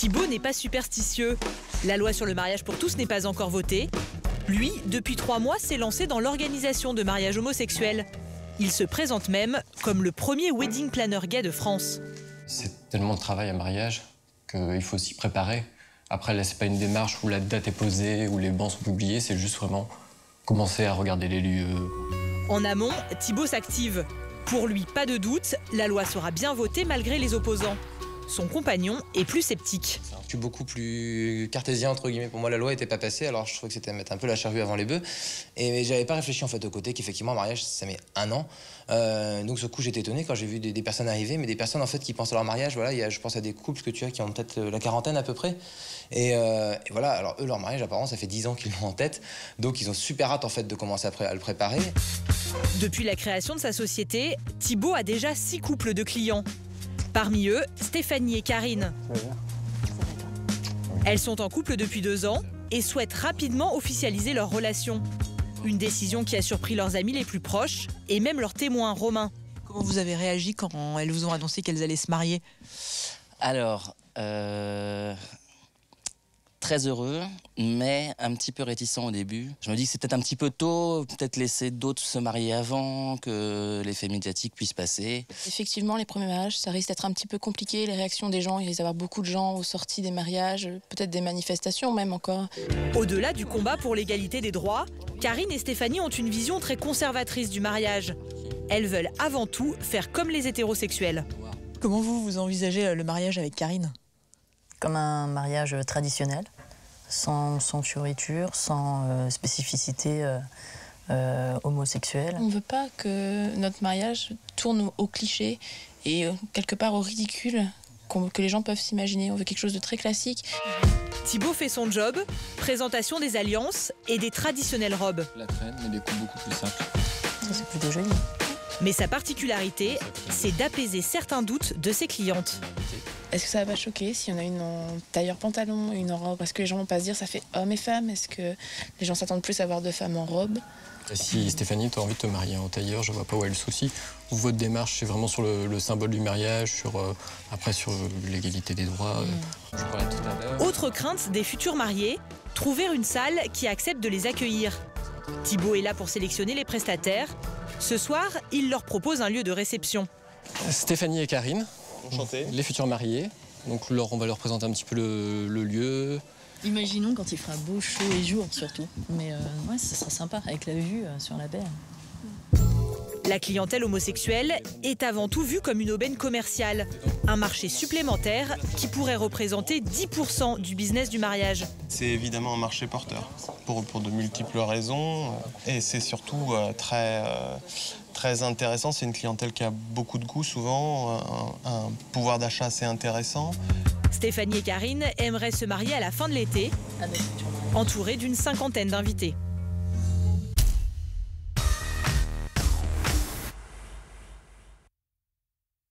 Thibaut n'est pas superstitieux. La loi sur le mariage pour tous n'est pas encore votée. Lui, depuis 3 mois, s'est lancé dans l'organisation de mariages homosexuels. Il se présente même comme le premier wedding planner gay de France. C'est tellement de travail un mariage qu'il faut s'y préparer. Après, là, c'est pas une démarche où la date est posée, où les bancs sont publiés, c'est juste vraiment commencer à regarder les lieux. En amont, Thibaut s'active. Pour lui, pas de doute, la loi sera bien votée malgré les opposants. Son compagnon est plus sceptique. Je suis beaucoup plus cartésien, entre guillemets. Pour moi, la loi n'était pas passée, alors je trouvais que c'était mettre un peu la charrue avant les bœufs. Et j'avais pas réfléchi en fait au côté qu'effectivement, un mariage, ça met 1 an. Donc, ce coup, j'étais étonné quand j'ai vu des personnes arriver, mais des personnes en fait qui pensent à leur mariage. Voilà, je pense à des couples que tu as qui ont peut-être la quarantaine à peu près. Et voilà, alors eux, leur mariage, apparemment, ça fait 10 ans qu'ils l'ont en tête. Donc, ils ont super hâte en fait de commencer à le préparer. Depuis la création de sa société, Thibaut a déjà 6 couples de clients. Parmi eux, Stéphanie et Karine. Elles sont en couple depuis 2 ans et souhaitent rapidement officialiser leur relation. Une décision qui a surpris leurs amis les plus proches et même leurs témoins, Romain. Comment vous avez réagi quand elles vous ont annoncé qu'elles allaient se marier? Alors, très heureux, mais un petit peu réticent au début. Je me dis que c'est peut-être un petit peu tôt, peut-être laisser d'autres se marier avant, que l'effet médiatique puisse passer. Effectivement, les premiers mariages, ça risque d'être un petit peu compliqué. Les réactions des gens, il risque d'y avoir beaucoup de gens aux sorties des mariages, peut-être des manifestations même encore. Au-delà du combat pour l'égalité des droits, Karine et Stéphanie ont une vision très conservatrice du mariage. Elles veulent avant tout faire comme les hétérosexuels. Comment vous envisagez le mariage avec Karine? Comme un mariage traditionnel, sans fioriture, sans spécificité homosexuelle. On ne veut pas que notre mariage tourne au cliché et quelque part au ridicule que les gens peuvent s'imaginer. On veut quelque chose de très classique. Thibaut fait son job, présentation des alliances et des traditionnelles robes. La traîne, mais des coupes beaucoup plus simples. Ça, c'est plutôt joli. Mais sa particularité, c'est d'apaiser certains doutes de ses clientes. Est-ce que ça va pas choquer si on a une en tailleur pantalon, une en robe? Est-ce que les gens vont pas se dire ça fait homme et femme? Est-ce que les gens s'attendent plus à voir 2 femmes en robe? Si Stéphanie, tu as envie de te marier en tailleur, je vois pas où est le souci. Votre démarche, c'est vraiment sur le symbole du mariage, après sur l'égalité des droits. Je parlais tout à l'heure. Autre crainte des futurs mariés, trouver une salle qui accepte de les accueillir. Thibaut est là pour sélectionner les prestataires. Ce soir, il leur propose un lieu de réception. Stéphanie et Karine, Enchanté. les futurs mariés. Donc on va leur présenter un petit peu le lieu. Imaginons quand il fera beau, chaud et jour surtout. Mais ouais, ça sera sympa avec la vue sur la baie. La clientèle homosexuelle est avant tout vue comme une aubaine commerciale. Un marché supplémentaire qui pourrait représenter 10% du business du mariage. C'est évidemment un marché porteur, pour de multiples raisons. Et c'est surtout très intéressant. C'est une clientèle qui a beaucoup de goût, souvent, un pouvoir d'achat assez intéressant. Stéphanie et Karine aimeraient se marier à la fin de l'été, entourées d'une 50aine d'invités.